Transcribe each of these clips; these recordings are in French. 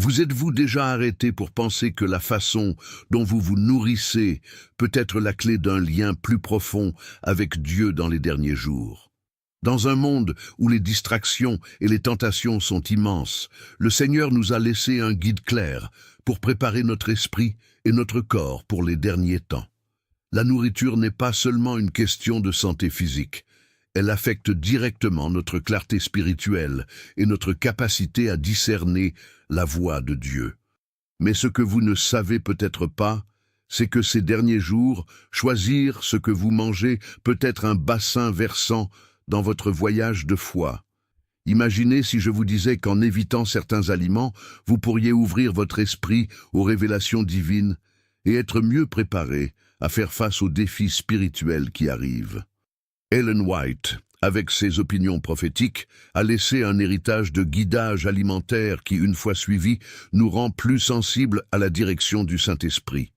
Vous êtes-vous déjà arrêté pour penser que la façon dont vous vous nourrissez peut être la clé d'un lien plus profond avec Dieu dans les derniers jours? Dans un monde où les distractions et les tentations sont immenses, le Seigneur nous a laissé un guide clair pour préparer notre esprit et notre corps pour les derniers temps. La nourriture n'est pas seulement une question de santé physique. Elle affecte directement notre clarté spirituelle et notre capacité à discerner la voix de Dieu. Mais ce que vous ne savez peut-être pas, c'est que ces derniers jours, choisir ce que vous mangez peut être un bassin versant dans votre voyage de foi. Imaginez si je vous disais qu'en évitant certains aliments, vous pourriez ouvrir votre esprit aux révélations divines et être mieux préparé à faire face aux défis spirituels qui arrivent. Ellen White, avec ses opinions prophétiques, a laissé un héritage de guidage alimentaire qui, une fois suivi, nous rend plus sensibles à la direction du Saint-Esprit.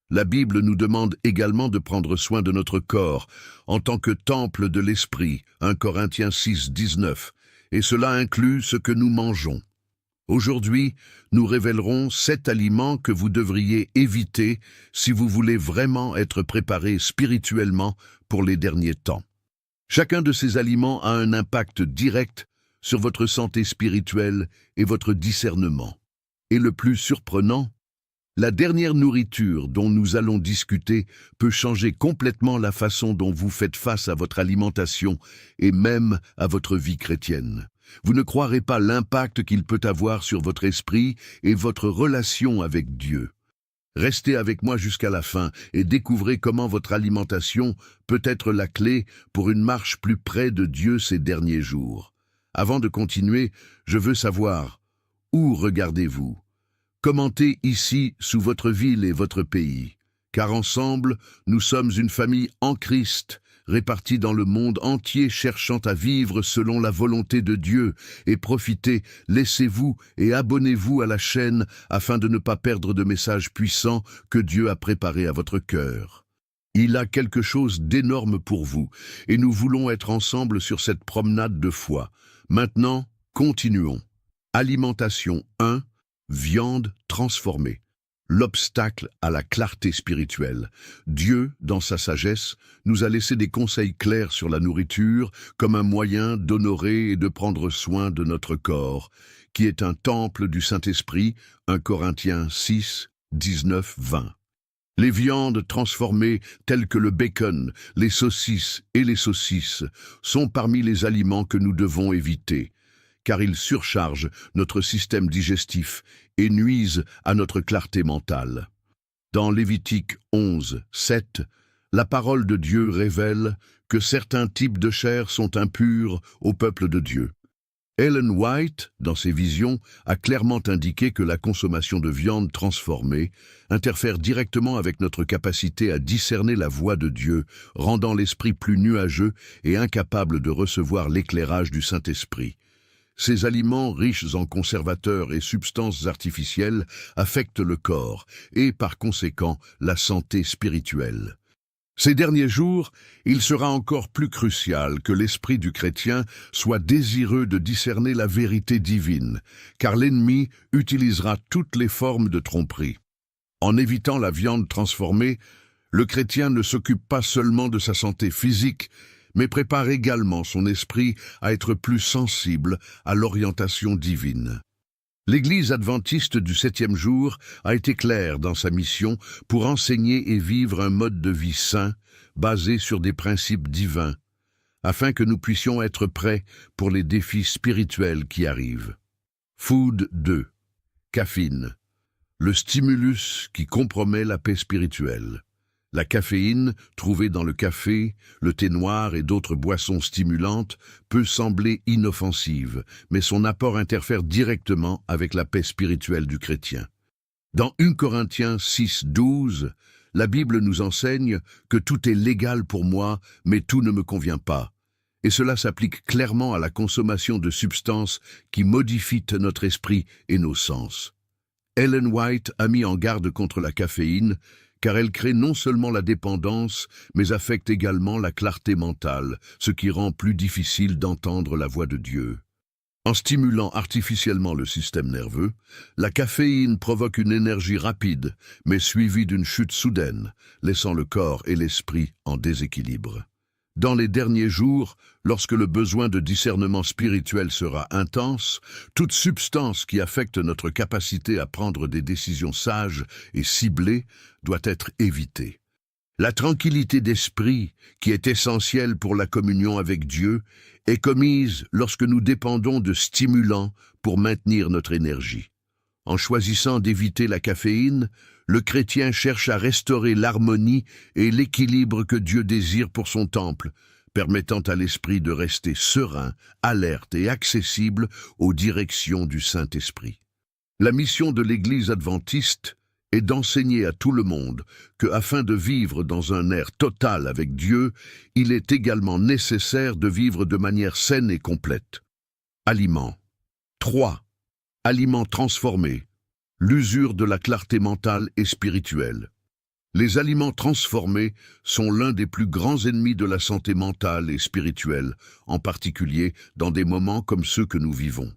La Bible nous demande également de prendre soin de notre corps en tant que temple de l'Esprit, 1 Corinthiens 6, 19, et cela inclut ce que nous mangeons. Aujourd'hui, nous révélerons 7 aliments que vous devriez éviter si vous voulez vraiment être préparé spirituellement pour les derniers temps. Chacun de ces aliments a un impact direct sur votre santé spirituelle et votre discernement. Et le plus surprenant, la dernière nourriture dont nous allons discuter peut changer complètement la façon dont vous faites face à votre alimentation et même à votre vie chrétienne. Vous ne croirez pas l'impact qu'il peut avoir sur votre esprit et votre relation avec Dieu. Restez avec moi jusqu'à la fin et découvrez comment votre alimentation peut être la clé pour une marche plus près de Dieu ces derniers jours. Avant de continuer, je veux savoir, où regardez-vous? Commentez ici sous votre ville et votre pays, car ensemble, nous sommes une famille en Christ, répartis dans le monde entier cherchant à vivre selon la volonté de Dieu, et profitez, laissez-vous et abonnez-vous à la chaîne afin de ne pas perdre de messages puissants que Dieu a préparés à votre cœur. Il a quelque chose d'énorme pour vous, et nous voulons être ensemble sur cette promenade de foi. Maintenant, continuons. Alimentation 1, viande transformée. L'obstacle à la clarté spirituelle. Dieu, dans sa sagesse, nous a laissé des conseils clairs sur la nourriture comme un moyen d'honorer et de prendre soin de notre corps, qui est un temple du Saint-Esprit, 1 Corinthiens 6, 19, 20. Les viandes transformées telles que le bacon, les saucisses et les saucisses sont parmi les aliments que nous devons éviter, car ils surchargent notre système digestif et nuisent à notre clarté mentale. Dans Lévitique 11, 7, la parole de Dieu révèle que certains types de chair sont impurs au peuple de Dieu. Ellen White, dans ses visions, a clairement indiqué que la consommation de viande transformée interfère directement avec notre capacité à discerner la voix de Dieu, rendant l'esprit plus nuageux et incapable de recevoir l'éclairage du Saint-Esprit. Ces aliments riches en conservateurs et substances artificielles affectent le corps et, par conséquent, la santé spirituelle. Ces derniers jours, il sera encore plus crucial que l'esprit du chrétien soit désireux de discerner la vérité divine, car l'ennemi utilisera toutes les formes de tromperie. En évitant la viande transformée, le chrétien ne s'occupe pas seulement de sa santé physique, mais prépare également son esprit à être plus sensible à l'orientation divine. L'Église adventiste du 7e jour a été claire dans sa mission pour enseigner et vivre un mode de vie sain, basé sur des principes divins, afin que nous puissions être prêts pour les défis spirituels qui arrivent. Food 2. Caféine. Le stimulus qui compromet la paix spirituelle. La caféine, trouvée dans le café, le thé noir et d'autres boissons stimulantes, peut sembler inoffensive, mais son apport interfère directement avec la paix spirituelle du chrétien. Dans 1 Corinthiens 6, 12, la Bible nous enseigne que tout est légal pour moi, mais tout ne me convient pas. Et cela s'applique clairement à la consommation de substances qui modifient notre esprit et nos sens. Ellen White a mis en garde contre la caféine, car elle crée non seulement la dépendance, mais affecte également la clarté mentale, ce qui rend plus difficile d'entendre la voix de Dieu. En stimulant artificiellement le système nerveux, la caféine provoque une énergie rapide, mais suivie d'une chute soudaine, laissant le corps et l'esprit en déséquilibre. Dans les derniers jours, lorsque le besoin de discernement spirituel sera intense, toute substance qui affecte notre capacité à prendre des décisions sages et ciblées doit être évitée. La tranquillité d'esprit, qui est essentielle pour la communion avec Dieu, est commise lorsque nous dépendons de stimulants pour maintenir notre énergie. En choisissant d'éviter la caféine, le chrétien cherche à restaurer l'harmonie et l'équilibre que Dieu désire pour son temple, permettant à l'esprit de rester serein, alerte et accessible aux directions du Saint-Esprit. La mission de l'Église adventiste est d'enseigner à tout le monde que, afin de vivre dans un air total avec Dieu, il est également nécessaire de vivre de manière saine et complète. Aliments. 3. Aliments transformés. L'usure de la clarté mentale et spirituelle. Les aliments transformés sont l'un des plus grands ennemis de la santé mentale et spirituelle, en particulier dans des moments comme ceux que nous vivons.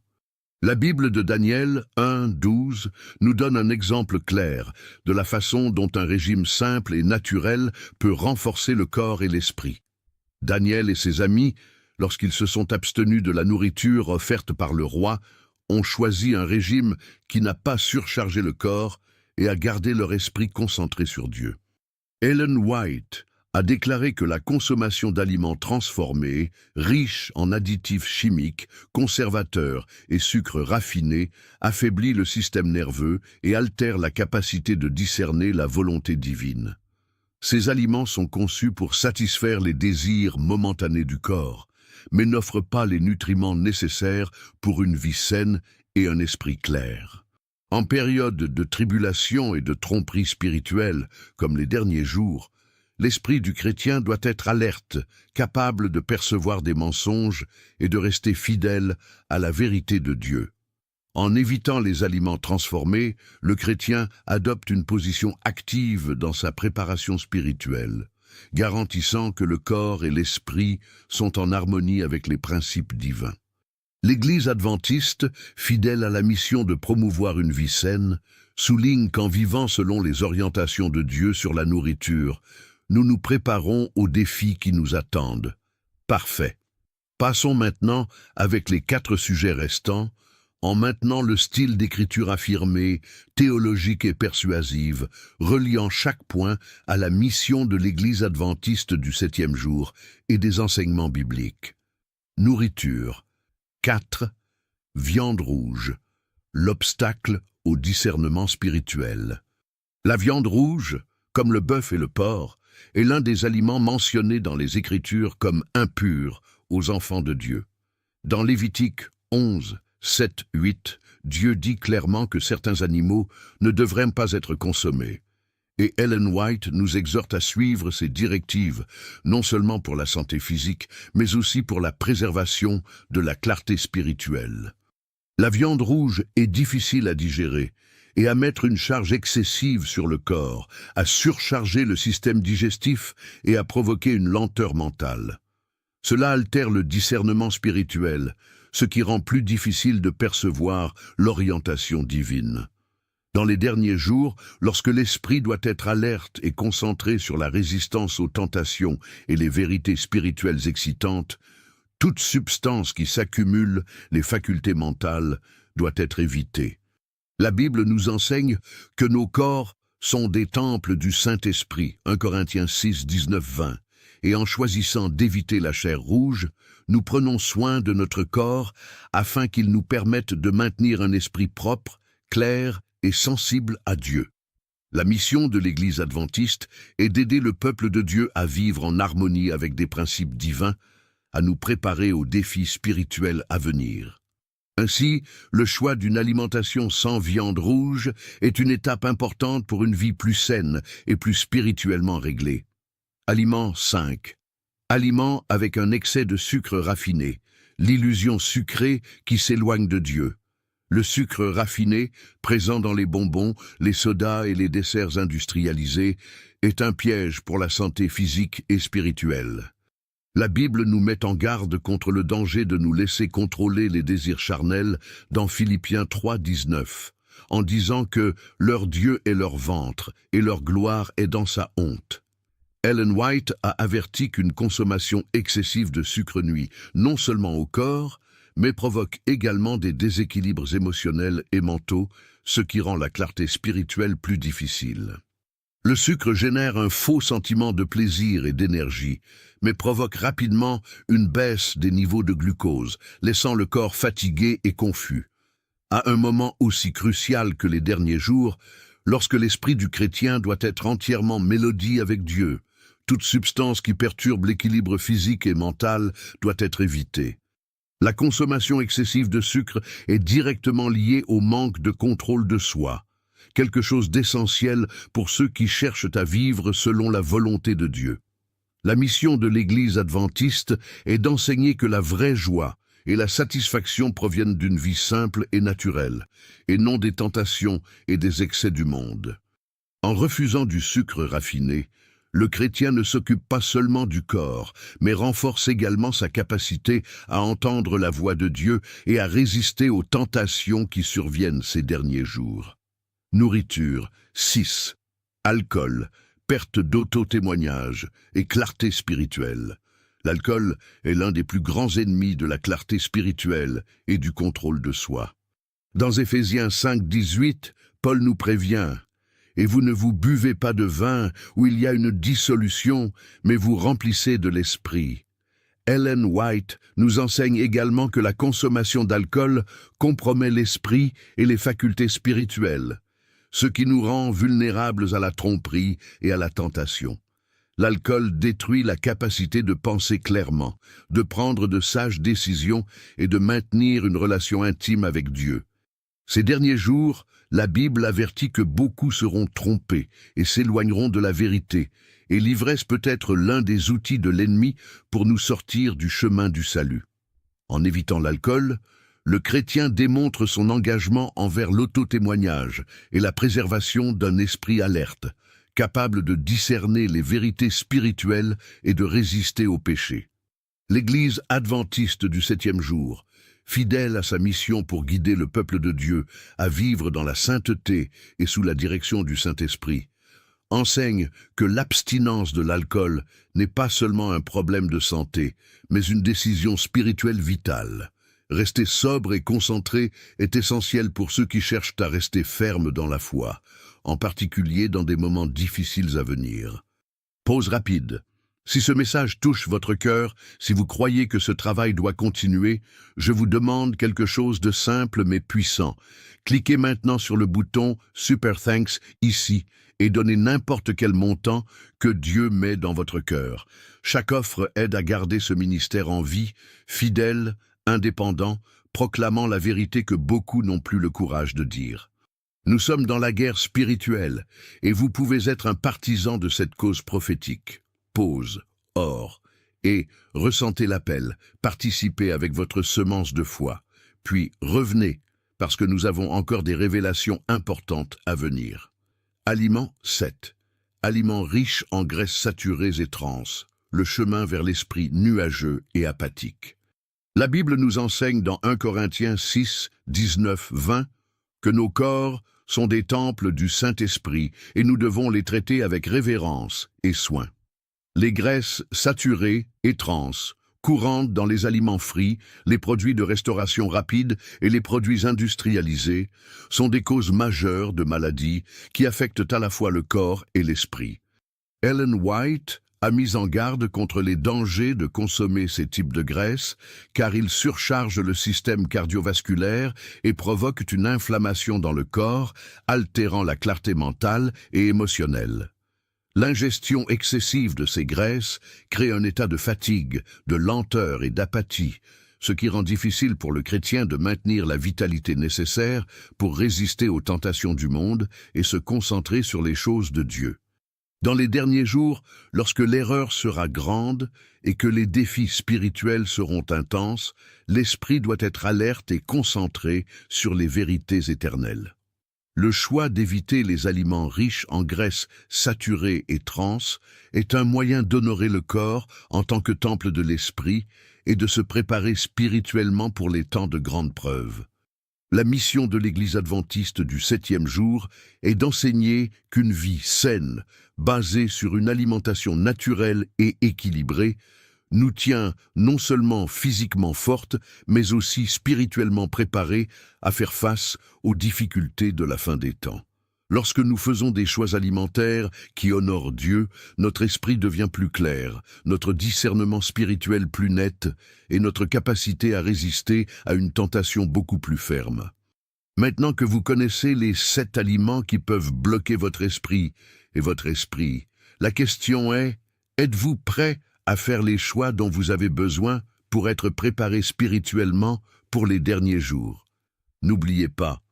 La Bible de Daniel 1:12 nous donne un exemple clair de la façon dont un régime simple et naturel peut renforcer le corps et l'esprit. Daniel et ses amis, lorsqu'ils se sont abstenus de la nourriture offerte par le roi, ont choisi un régime qui n'a pas surchargé le corps et a gardé leur esprit concentré sur Dieu. Ellen White a déclaré que la consommation d'aliments transformés, riches en additifs chimiques, conservateurs et sucres raffinés, affaiblit le système nerveux et altère la capacité de discerner la volonté divine. Ces aliments sont conçus pour satisfaire les désirs momentanés du corps, mais n'offrent pas les nutriments nécessaires pour une vie saine et un esprit clair. En période de tribulation et de tromperie spirituelle, comme les derniers jours, l'esprit du chrétien doit être alerte, capable de percevoir des mensonges et de rester fidèle à la vérité de Dieu. En évitant les aliments transformés, le chrétien adopte une position active dans sa préparation spirituelle, garantissant que le corps et l'esprit sont en harmonie avec les principes divins. L'Église adventiste, fidèle à la mission de promouvoir une vie saine, souligne qu'en vivant selon les orientations de Dieu sur la nourriture, nous nous préparons aux défis qui nous attendent. Parfait. Passons maintenant avec les 4 sujets restants, en maintenant le style d'écriture affirmé, théologique et persuasive, reliant chaque point à la mission de l'Église adventiste du 7e jour et des enseignements bibliques. Nourriture. 4. Viande rouge. L'obstacle au discernement spirituel. La viande rouge, comme le bœuf et le porc, est l'un des aliments mentionnés dans les Écritures comme impurs aux enfants de Dieu. Dans Lévitique 11, 7, 8, Dieu dit clairement que certains animaux ne devraient pas être consommés. Et Ellen White nous exhorte à suivre ces directives, non seulement pour la santé physique, mais aussi pour la préservation de la clarté spirituelle. La viande rouge est difficile à digérer et à mettre une charge excessive sur le corps, à surcharger le système digestif et à provoquer une lenteur mentale. Cela altère le discernement spirituel, ce qui rend plus difficile de percevoir l'orientation divine. Dans les derniers jours, lorsque l'esprit doit être alerte et concentré sur la résistance aux tentations et les vérités spirituelles excitantes, toute substance qui s'accumule, les facultés mentales, doit être évitée. La Bible nous enseigne que nos corps sont des temples du Saint-Esprit, 1 Corinthiens 6, 19, 20, et en choisissant d'éviter la chair rouge, nous prenons soin de notre corps afin qu'il nous permette de maintenir un esprit propre, clair et sensible à Dieu. La mission de l'Église adventiste est d'aider le peuple de Dieu à vivre en harmonie avec des principes divins, à nous préparer aux défis spirituels à venir. Ainsi, le choix d'une alimentation sans viande rouge est une étape importante pour une vie plus saine et plus spirituellement réglée. Aliment 5. Aliments avec un excès de sucre raffiné, l'illusion sucrée qui s'éloigne de Dieu. Le sucre raffiné, présent dans les bonbons, les sodas et les desserts industrialisés, est un piège pour la santé physique et spirituelle. La Bible nous met en garde contre le danger de nous laisser contrôler les désirs charnels dans Philippiens 3, 19, en disant que leur Dieu est leur ventre et leur gloire est dans sa honte. Ellen White a averti qu'une consommation excessive de sucre nuit non seulement au corps, mais provoque également des déséquilibres émotionnels et mentaux, ce qui rend la clarté spirituelle plus difficile. Le sucre génère un faux sentiment de plaisir et d'énergie, mais provoque rapidement une baisse des niveaux de glucose, laissant le corps fatigué et confus. À un moment aussi crucial que les derniers jours, lorsque l'esprit du chrétien doit être entièrement mélodie avec Dieu, toute substance qui perturbe l'équilibre physique et mental doit être évitée. La consommation excessive de sucre est directement liée au manque de contrôle de soi, quelque chose d'essentiel pour ceux qui cherchent à vivre selon la volonté de Dieu. La mission de l'Église adventiste est d'enseigner que la vraie joie et la satisfaction proviennent d'une vie simple et naturelle, et non des tentations et des excès du monde. En refusant du sucre raffiné, le chrétien ne s'occupe pas seulement du corps, mais renforce également sa capacité à entendre la voix de Dieu et à résister aux tentations qui surviennent ces derniers jours. Nourriture, 6. Alcool, perte d'auto-témoignage et clarté spirituelle. L'alcool est l'un des plus grands ennemis de la clarté spirituelle et du contrôle de soi. Dans Éphésiens 5, 18, Paul nous prévient « Et vous ne vous buvez pas de vin où il y a une dissolution, mais vous remplissez de l'esprit. » Ellen White nous enseigne également que la consommation d'alcool compromet l'esprit et les facultés spirituelles, ce qui nous rend vulnérables à la tromperie et à la tentation. L'alcool détruit la capacité de penser clairement, de prendre de sages décisions et de maintenir une relation intime avec Dieu. Ces derniers jours, la Bible avertit que beaucoup seront trompés et s'éloigneront de la vérité, et l'ivresse peut être l'un des outils de l'ennemi pour nous sortir du chemin du salut. En évitant l'alcool, le chrétien démontre son engagement envers l'auto-témoignage et la préservation d'un esprit alerte, capable de discerner les vérités spirituelles et de résister au péché. L'Église adventiste du 7e jour, fidèle à sa mission pour guider le peuple de Dieu à vivre dans la sainteté et sous la direction du Saint-Esprit, enseigne que l'abstinence de l'alcool n'est pas seulement un problème de santé, mais une décision spirituelle vitale. Rester sobre et concentré est essentiel pour ceux qui cherchent à rester fermes dans la foi, en particulier dans des moments difficiles à venir. Pause rapide. Si ce message touche votre cœur, si vous croyez que ce travail doit continuer, je vous demande quelque chose de simple mais puissant. Cliquez maintenant sur le bouton « Super Thanks » ici et donnez n'importe quel montant que Dieu met dans votre cœur. Chaque offre aide à garder ce ministère en vie, fidèle, indépendant, proclamant la vérité que beaucoup n'ont plus le courage de dire. Nous sommes dans la guerre spirituelle et vous pouvez être un partisan de cette cause prophétique. Pause, or, et ressentez l'appel, participez avec votre semence de foi, puis revenez, parce que nous avons encore des révélations importantes à venir. Aliments 7. Aliments riches en graisses saturées et trans, le chemin vers l'esprit nuageux et apathique. La Bible nous enseigne dans 1 Corinthiens 6, 19, 20 que nos corps sont des temples du Saint-Esprit et nous devons les traiter avec révérence et soin. Les graisses saturées et trans, courantes dans les aliments frits, les produits de restauration rapide et les produits industrialisés, sont des causes majeures de maladies qui affectent à la fois le corps et l'esprit. Ellen White a mis en garde contre les dangers de consommer ces types de graisses, car ils surchargent le système cardiovasculaire et provoquent une inflammation dans le corps, altérant la clarté mentale et émotionnelle. L'ingestion excessive de ces graisses crée un état de fatigue, de lenteur et d'apathie, ce qui rend difficile pour le chrétien de maintenir la vitalité nécessaire pour résister aux tentations du monde et se concentrer sur les choses de Dieu. Dans les derniers jours, lorsque l'erreur sera grande et que les défis spirituels seront intenses, l'esprit doit être alerte et concentré sur les vérités éternelles. Le choix d'éviter les aliments riches en graisses saturées et trans est un moyen d'honorer le corps en tant que temple de l'esprit et de se préparer spirituellement pour les temps de grandes preuves. La mission de l'Église adventiste du 7e jour est d'enseigner qu'une vie saine, basée sur une alimentation naturelle et équilibrée, nous tient non seulement physiquement forte, mais aussi spirituellement préparée à faire face aux difficultés de la fin des temps. Lorsque nous faisons des choix alimentaires qui honorent Dieu, notre esprit devient plus clair, notre discernement spirituel plus net et notre capacité à résister à une tentation beaucoup plus ferme. Maintenant que vous connaissez les 7 aliments qui peuvent bloquer votre esprit et votre esprit, la question est, êtes-vous prêt à faire les choix dont vous avez besoin pour être préparé spirituellement pour les derniers jours? N'oubliez pas,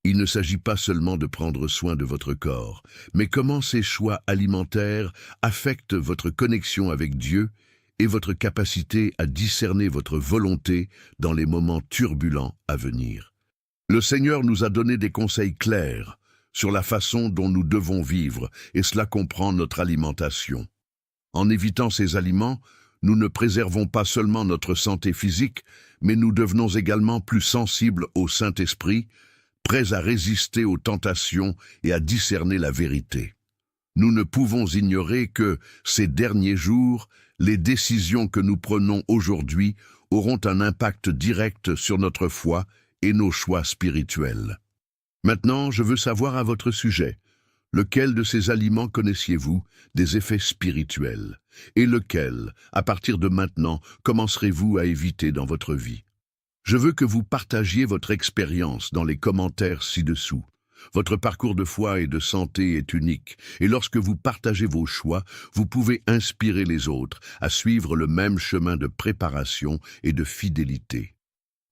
il ne s'agit pas seulement de prendre soin de votre corps, mais comment ces choix alimentaires affectent votre connexion avec Dieu et votre capacité à discerner votre volonté dans les moments turbulents à venir. Le Seigneur nous a donné des conseils clairs sur la façon dont nous devons vivre, et cela comprend notre alimentation. En évitant ces aliments, nous ne préservons pas seulement notre santé physique, mais nous devenons également plus sensibles au Saint-Esprit, prêts à résister aux tentations et à discerner la vérité. Nous ne pouvons ignorer que, ces derniers jours, les décisions que nous prenons aujourd'hui auront un impact direct sur notre foi et nos choix spirituels. Maintenant, je veux savoir à votre sujet, lequel de ces aliments connaissiez-vous des effets spirituels? Et lequel, à partir de maintenant, commencerez-vous à éviter dans votre vie? Je veux que vous partagiez votre expérience dans les commentaires ci-dessous. Votre parcours de foi et de santé est unique, et lorsque vous partagez vos choix, vous pouvez inspirer les autres à suivre le même chemin de préparation et de fidélité.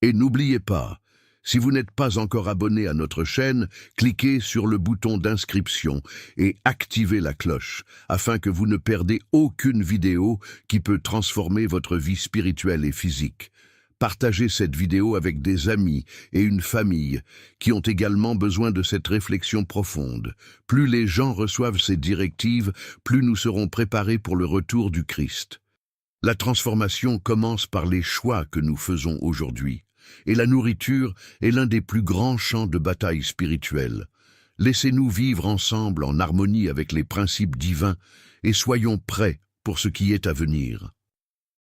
Et n'oubliez pas, si vous n'êtes pas encore abonné à notre chaîne, cliquez sur le bouton d'inscription et activez la cloche afin que vous ne perdez aucune vidéo qui peut transformer votre vie spirituelle et physique. Partagez cette vidéo avec des amis et une famille qui ont également besoin de cette réflexion profonde. Plus les gens reçoivent ces directives, plus nous serons préparés pour le retour du Christ. La transformation commence par les choix que nous faisons aujourd'hui. Et la nourriture est l'un des plus grands champs de bataille spirituelle. Laissez-nous vivre ensemble en harmonie avec les principes divins et soyons prêts pour ce qui est à venir.